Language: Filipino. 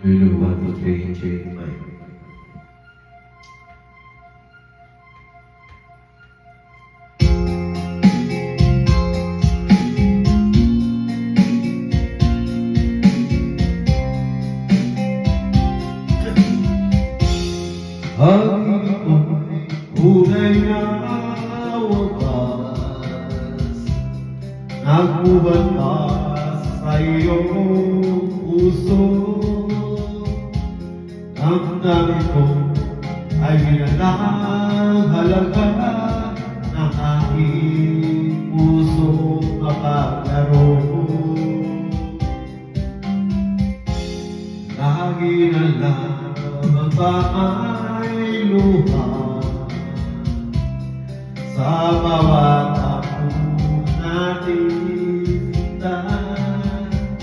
Lulu, 1, 2, 3, check mic. Ang ito'y tunay na wakas, nagbubatas sa iyong puso. Ang dami ko ay minanahalaga ng aking puso makaklaro. Lagi na lang ay luha sa bawat